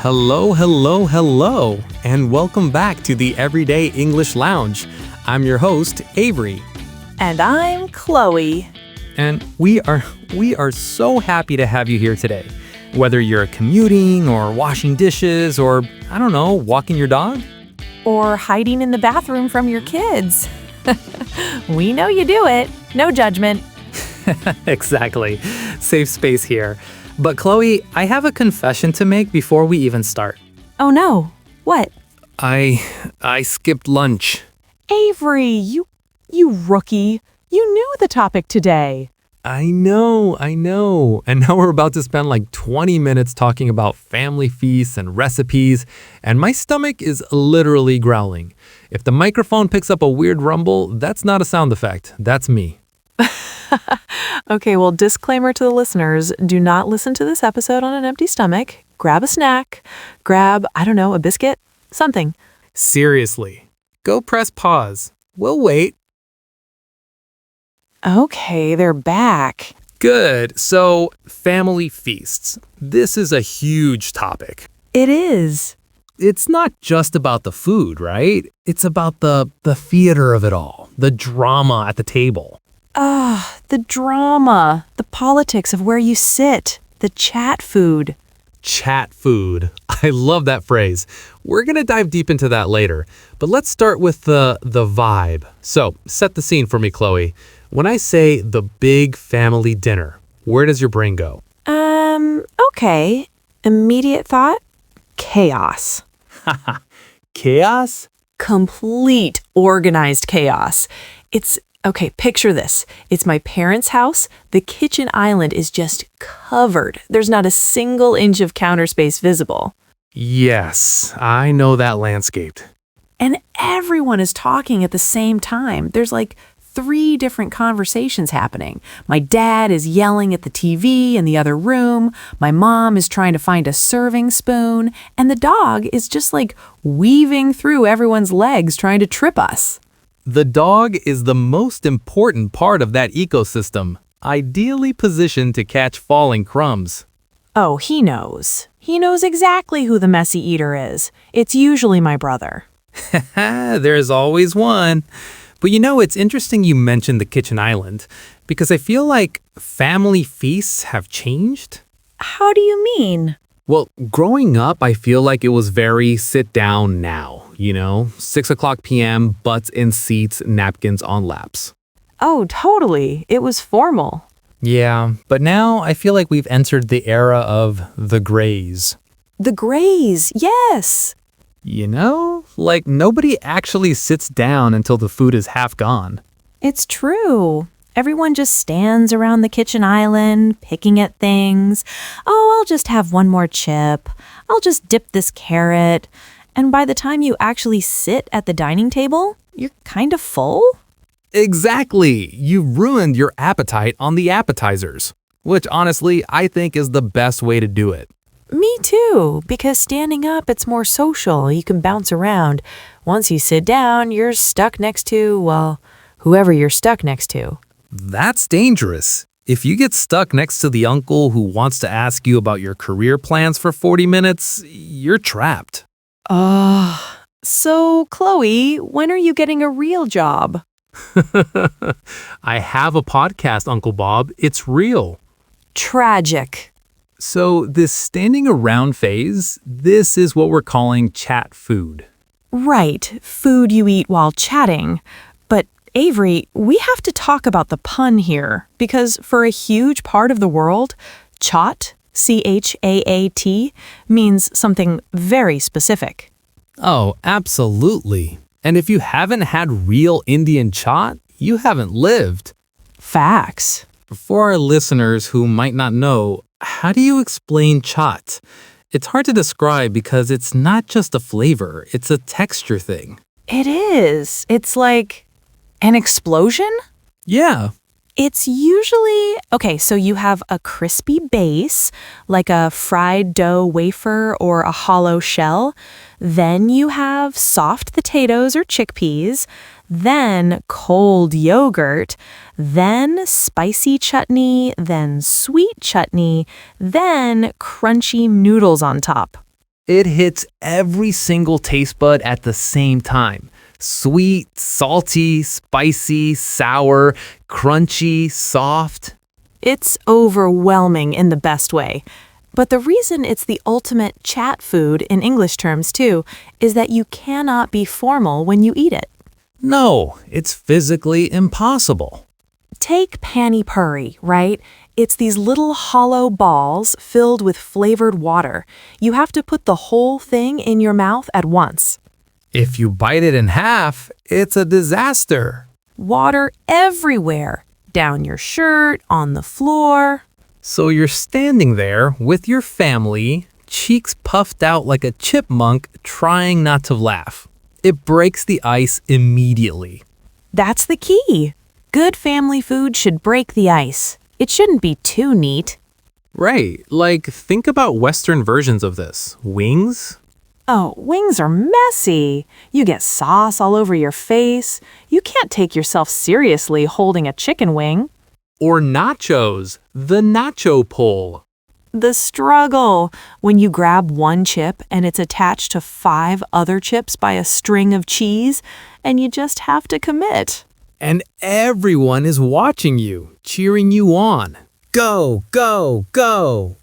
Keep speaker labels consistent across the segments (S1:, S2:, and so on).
S1: Hello, hello, hello, and welcome back to the Everyday English Lounge. I'm your host, Avery.
S2: And I'm Chloe.
S1: And we are so happy to have you here today. Whether you're commuting or washing dishes or, I don't know, walking your dog.
S2: Or hiding in the bathroom from your kids. We know you do it. No judgment.
S1: Exactly. Safe space here. But Chloe, I have a confession to make before we even start.
S2: Oh no. What?
S1: I skipped lunch.
S2: Avery, you rookie. You knew the topic today.
S1: I know. And now we're about to spend like 20 minutes talking about family feasts and recipes, and my stomach is literally growling. If the microphone picks up a weird rumble, that's not a sound effect. That's me.
S2: Okay, well, disclaimer to the listeners, do not listen to this episode on an empty stomach. Grab a snack. Grab, I don't know, a biscuit? Something.
S1: Seriously. Go press pause. We'll wait.
S2: Okay, they're back.
S1: Good. So, family feasts. This is a huge topic.
S2: It is.
S1: It's not just about the food, right? It's about the theater of it all, the drama at the table.
S2: The drama, the politics of where you sit, the chat food.
S1: Chat food. I love that phrase. We're going to dive deep into that later. But let's start with the vibe. So, set the scene for me, Chloe. When I say the big family dinner, where does your brain go?
S2: Okay. Immediate thought? Chaos.
S1: Chaos?
S2: Complete organized chaos. Okay, picture this. It's my parents' house. The kitchen island is just covered. There's not a single inch of counter space visible.
S1: Yes, I know that landscape.
S2: And everyone is talking at the same time. There's like 3 different conversations happening. My dad is yelling at the TV in the other room. My mom is trying to find a serving spoon. And the dog is just like weaving through everyone's legs trying to trip us.
S1: The dog is the most important part of that ecosystem, ideally positioned to catch falling crumbs.
S2: Oh, he knows. He knows exactly who the messy eater is. It's usually my brother.
S1: There's always one. But it's interesting you mentioned the kitchen island, because I feel like family feasts have changed.
S2: How do you mean?
S1: Well, growing up, I feel like it was very sit down now, 6 o'clock p.m., butts in seats, napkins on laps.
S2: Oh, totally. It was formal.
S1: Yeah, but now I feel like we've entered the era of the grays.
S2: The grays, yes.
S1: Like nobody actually sits down until the food is half gone.
S2: It's true. Everyone just stands around the kitchen island, picking at things. Oh, I'll just have one more chip. I'll just dip this carrot. And by the time you actually sit at the dining table, you're kind of full.
S1: Exactly. You ruined your appetite on the appetizers, which honestly, I think is the best way to do it.
S2: Me too, because standing up, it's more social. You can bounce around. Once you sit down, you're stuck next to, well, whoever you're stuck next to.
S1: That's dangerous. If you get stuck next to the uncle who wants to ask you about your career plans for 40 minutes, you're trapped.
S2: So, Chloe, when are you getting a real job?
S1: I have a podcast, Uncle Bob. It's real.
S2: Tragic.
S1: So this standing around phase, this is what we're calling chat food.
S2: Right, food you eat while chatting. But Avery, we have to talk about the pun here, because for a huge part of the world, chaat, C-H-A-A-T, means something very specific.
S1: Oh, absolutely. And if you haven't had real Indian chaat, you haven't lived.
S2: Facts.
S1: For our listeners who might not know, how do you explain chaat? It's hard to describe because it's not just a flavor, it's a texture thing.
S2: It is. It's like an explosion?
S1: Yeah.
S2: It's usually, okay, so you have a crispy base, like a fried dough wafer or a hollow shell. Then you have soft potatoes or chickpeas, then cold yogurt, then spicy chutney, then sweet chutney, then crunchy noodles on top.
S1: It hits every single taste bud at the same time. Sweet, salty, spicy, sour, crunchy, soft.
S2: It's overwhelming in the best way. But the reason it's the ultimate chat food in English terms, too, is that you cannot be formal when you eat it.
S1: No, it's physically impossible.
S2: Take pani puri, right? It's these little hollow balls filled with flavored water. You have to put the whole thing in your mouth at once.
S1: If you bite it in half, it's a disaster.
S2: Water everywhere. Down your shirt, on the floor.
S1: So you're standing there with your family, cheeks puffed out like a chipmunk, trying not to laugh. It breaks the ice immediately.
S2: That's the key. Good family food should break the ice. It shouldn't be too neat.
S1: Right, like think about Western versions of this. Wings?
S2: Oh, wings are messy. You get sauce all over your face. You can't take yourself seriously holding a chicken wing.
S1: Or nachos, the nacho pull.
S2: The struggle when you grab one chip and it's attached to 5 other chips by a string of cheese, and you just have to commit.
S1: And everyone is watching you, cheering you on. Go, go, go.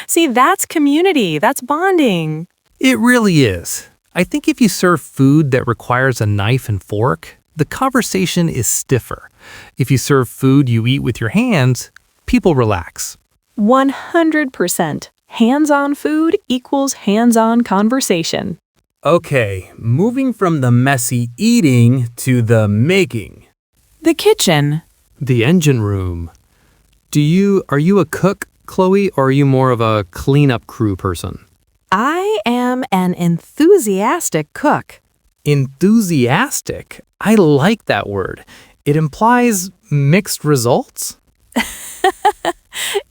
S2: See, that's community. That's bonding.
S1: It really is. I think if you serve food that requires a knife and fork, the conversation is stiffer. If you serve food you eat with your hands, people relax.
S2: 100%. Hands-on food equals hands-on conversation.
S1: Okay, moving from the messy eating to the making.
S2: The kitchen.
S1: The engine room. Are you a cook, Chloe, or are you more of a cleanup crew person?
S2: I am an enthusiastic cook.
S1: Enthusiastic? I like that word. It implies mixed results?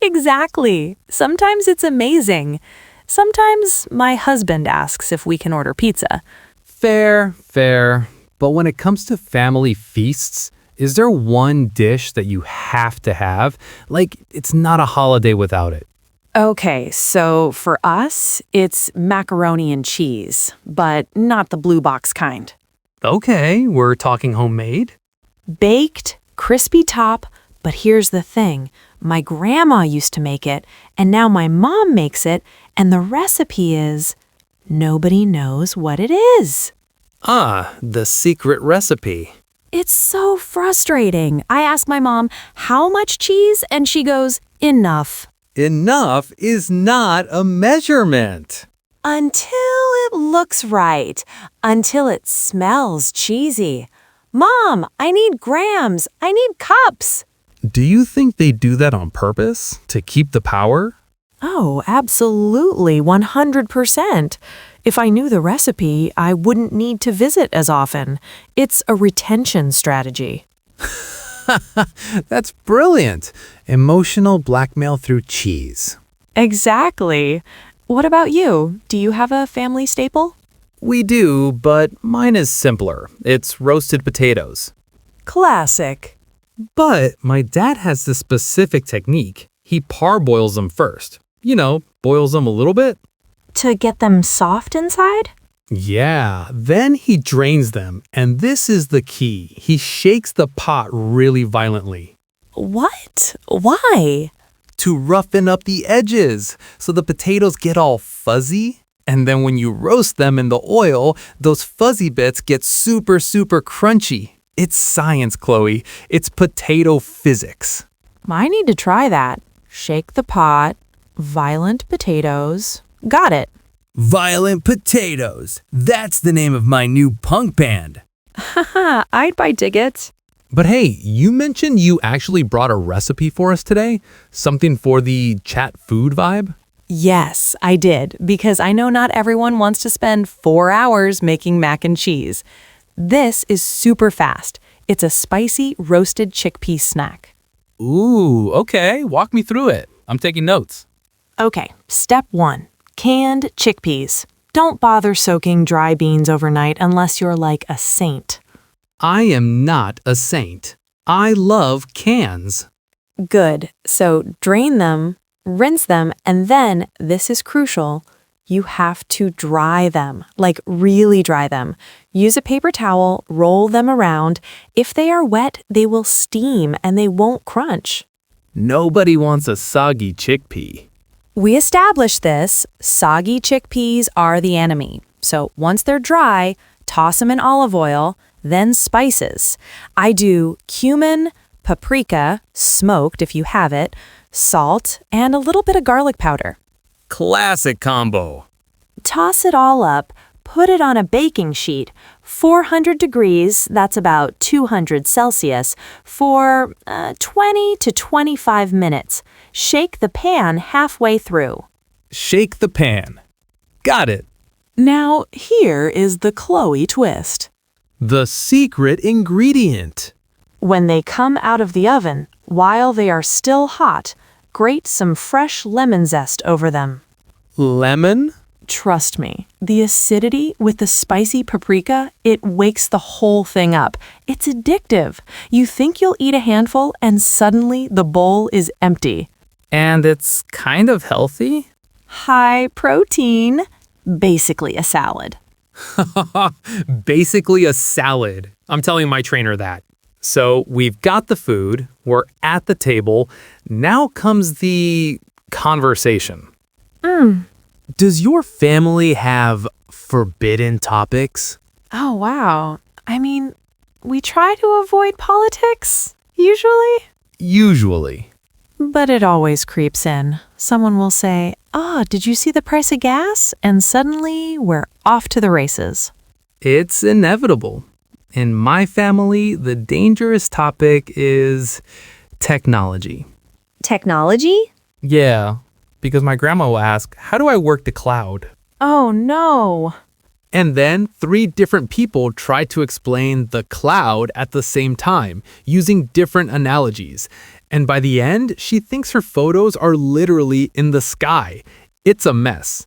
S2: Exactly. Sometimes it's amazing. Sometimes my husband asks if we can order pizza.
S1: Fair. But when it comes to family feasts, is there one dish that you have to have? Like, it's not a holiday without it.
S2: Okay, so for us, it's macaroni and cheese, but not the blue box kind.
S1: Okay, we're talking homemade?
S2: Baked, crispy top, but here's the thing. My grandma used to make it, and now my mom makes it, and the recipe is nobody knows what it is.
S1: Ah, the secret recipe.
S2: It's so frustrating. I ask my mom, how much cheese? And she goes, enough.
S1: Enough is not a measurement.
S2: Until it looks right. Until it smells cheesy. Mom, I need grams. I need cups.
S1: Do you think they do that on purpose? To keep the power?
S2: Oh, absolutely, 100%. If I knew the recipe, I wouldn't need to visit as often. It's a retention strategy.
S1: That's brilliant. Emotional blackmail through cheese.
S2: Exactly. What about you? Do you have a family staple?
S1: We do, but mine is simpler. It's roasted potatoes.
S2: Classic.
S1: But my dad has this specific technique. He parboils them first. Boils them a little bit.
S2: To get them soft inside?
S1: Yeah, then he drains them, and this is the key. He shakes the pot really violently.
S2: What? Why?
S1: To roughen up the edges, so the potatoes get all fuzzy. And then when you roast them in the oil, those fuzzy bits get super crunchy. It's science, Chloe. It's potato physics.
S2: I need to try that. Shake the pot, violent potatoes. Got it.
S1: Violent Potatoes. That's the name of my new punk band.
S2: Haha, I'd buy tickets.
S1: But hey, you mentioned you actually brought a recipe for us today? Something for the chat food vibe?
S2: Yes, I did, because I know not everyone wants to spend 4 hours making mac and cheese. This is super fast. It's a spicy roasted chickpea snack.
S1: Ooh, okay. Walk me through it. I'm taking notes.
S2: Okay, step 1. Canned chickpeas. Don't bother soaking dry beans overnight unless you're like a saint.
S1: I am not a saint. I love cans.
S2: Good. So drain them, rinse them, and then, this is crucial, You have to dry them, like really dry them. Use a paper towel, roll them around. If they are wet, they will steam and they won't crunch.
S1: Nobody wants a soggy chickpea.
S2: We established this. Soggy chickpeas are the enemy. So once they're dry, toss them in olive oil, then spices. I do cumin, paprika, smoked if you have it, salt, and a little bit of garlic powder.
S1: Classic combo.
S2: Toss it all up, put it on a baking sheet, 400 degrees, that's about 200 Celsius, for 20 to 25 minutes. Shake the pan halfway through.
S1: Shake the pan. Got it.
S2: Now, here is the Chloe twist.
S1: The secret ingredient.
S2: When they come out of the oven, while they are still hot, grate some fresh lemon zest over them.
S1: Lemon?
S2: Trust me, the acidity with the spicy paprika, it wakes the whole thing up. It's addictive. You think you'll eat a handful and suddenly the bowl is empty.
S1: And it's kind of healthy?
S2: High protein. Basically a salad.
S1: Basically a salad. I'm telling my trainer that. So we've got the food, we're at the table, now comes the conversation. Does your family have forbidden topics?
S2: Oh, wow. I mean, we try to avoid politics, usually.
S1: Usually.
S2: But it always creeps in. Someone will say, did you see the price of gas? And suddenly we're off to the races.
S1: It's inevitable. In my family, the dangerous topic is technology.
S3: Technology?
S1: Yeah, because my grandma will ask, how do I work the cloud?
S2: Oh, no.
S1: And then 3 different people try to explain the cloud at the same time, using different analogies. And by the end, she thinks her photos are literally in the sky. It's a mess.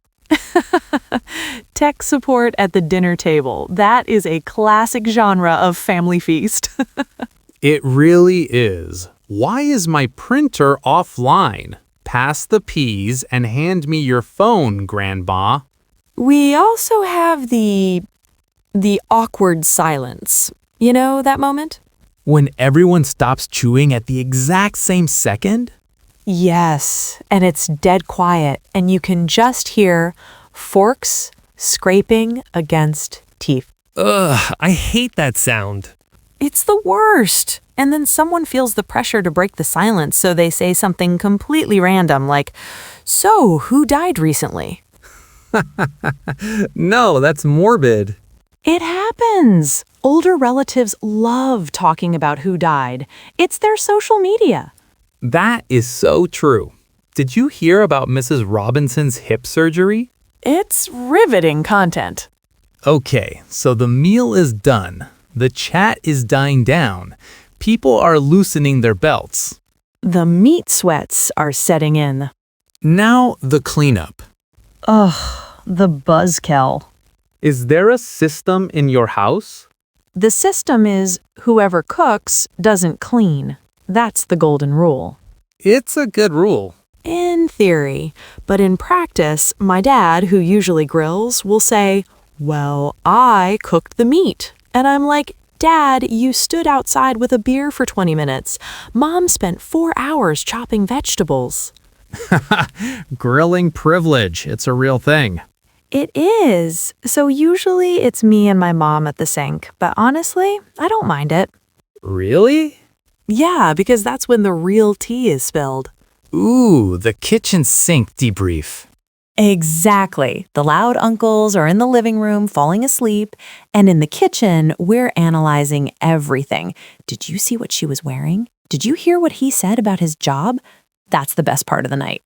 S2: Tech support at the dinner table. That is a classic genre of family feast.
S1: It really is. Why is my printer offline? Pass the peas and hand me your phone, Grandma.
S2: We also have the awkward silence. You know that moment?
S1: When everyone stops chewing at the exact same second?
S2: Yes, and it's dead quiet, and you can just hear forks scraping against teeth.
S1: Ugh, I hate that sound.
S2: It's the worst. And then someone feels the pressure to break the silence, so they say something completely random like, "So, who died recently?"
S1: No, that's morbid.
S2: It happens. Older relatives love talking about who died. It's their social media.
S1: That is so true. Did you hear about Mrs. Robinson's hip surgery?
S2: It's riveting content.
S1: Okay, so the meal is done. The chat is dying down. People are loosening their belts.
S2: The meat sweats are setting in.
S1: Now the cleanup.
S2: Ugh, the buzzkill.
S1: Is there a system in your house?
S2: The system is whoever cooks doesn't clean. That's the golden rule.
S1: It's a good rule.
S2: In theory, but in practice, my dad, who usually grills, will say, "Well, I cooked the meat." And I'm like, "Dad, you stood outside with a beer for 20 minutes. Mom spent 4 hours chopping vegetables."
S1: Grilling privilege. It's a real thing.
S2: It is. So usually it's me and my mom at the sink, but honestly, I don't mind it.
S1: Really?
S2: Yeah, because that's when the real tea is spilled.
S1: Ooh, the kitchen sink debrief.
S2: Exactly. The loud uncles are in the living room falling asleep, and in the kitchen, we're analyzing everything. Did you see what she was wearing? Did you hear what he said about his job? That's the best part of the night.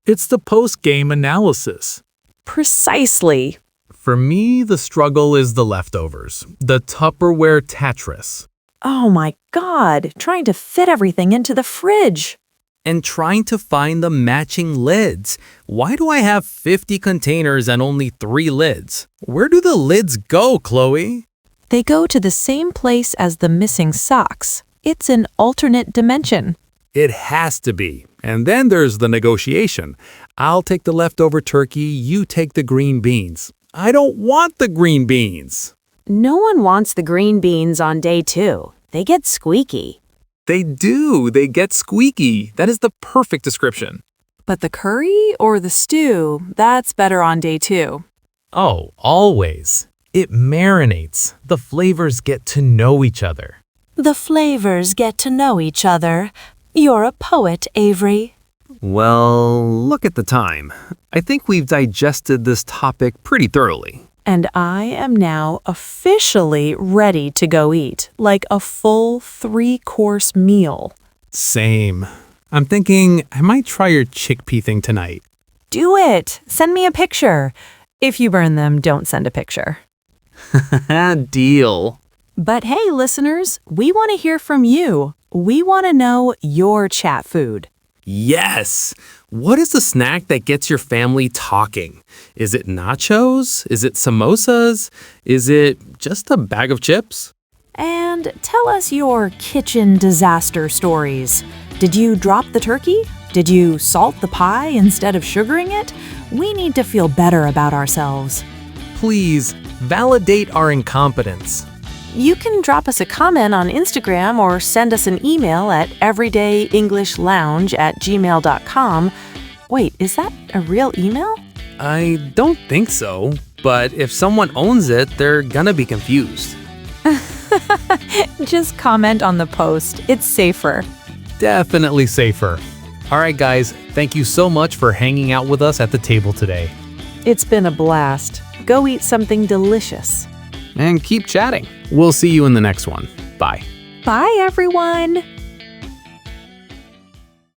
S1: It's the post-game analysis.
S2: Precisely.
S1: For me, the struggle is the leftovers, the Tupperware Tetris,
S2: Oh my God, trying to fit everything into the fridge.
S1: and trying to find the matching lids. Why do I have 50 containers and only 3 lids? Where do the lids go, Chloe?
S2: They go to the same place as the missing socks. It's an alternate dimension.
S1: It has to be. And then there's the negotiation. I'll take the leftover turkey, you take the green beans. I don't want the green beans.
S3: No one wants the green beans on day 2. They get squeaky.
S1: They do. They get squeaky. That is the perfect description.
S2: But the curry or the stew, that's better on day 2.
S1: Oh, always. It marinates. The flavors get to know each other.
S3: The flavors get to know each other. You're a poet, Avery.
S1: Well, look at the time. I think we've digested this topic pretty thoroughly.
S2: And I am now officially ready to go eat, like a full 3-course meal.
S1: Same. I'm thinking I might try your chickpea thing tonight.
S2: Do it! Send me a picture. If you burn them, don't send a picture.
S1: Deal.
S2: But hey, listeners, we want to hear from you. We want to know your chat food.
S1: Yes! What is the snack that gets your family talking? Is it nachos? Is it samosas? Is it just a bag of chips?
S2: And tell us your kitchen disaster stories. Did you drop the turkey? Did you salt the pie instead of sugaring it? We need to feel better about ourselves.
S1: Please, validate our incompetence.
S2: You can drop us a comment on Instagram or send us an email at everydayenglishllounge@gmail.com. Wait, is that a real email?
S1: I don't think so, but if someone owns it, they're gonna be confused.
S2: Just comment on the post. It's safer.
S1: Definitely safer. All right, guys, thank you so much for hanging out with us at the table today.
S2: It's been a blast. Go eat something delicious.
S1: And keep chatting. We'll see you in the next one. Bye.
S2: Bye, everyone.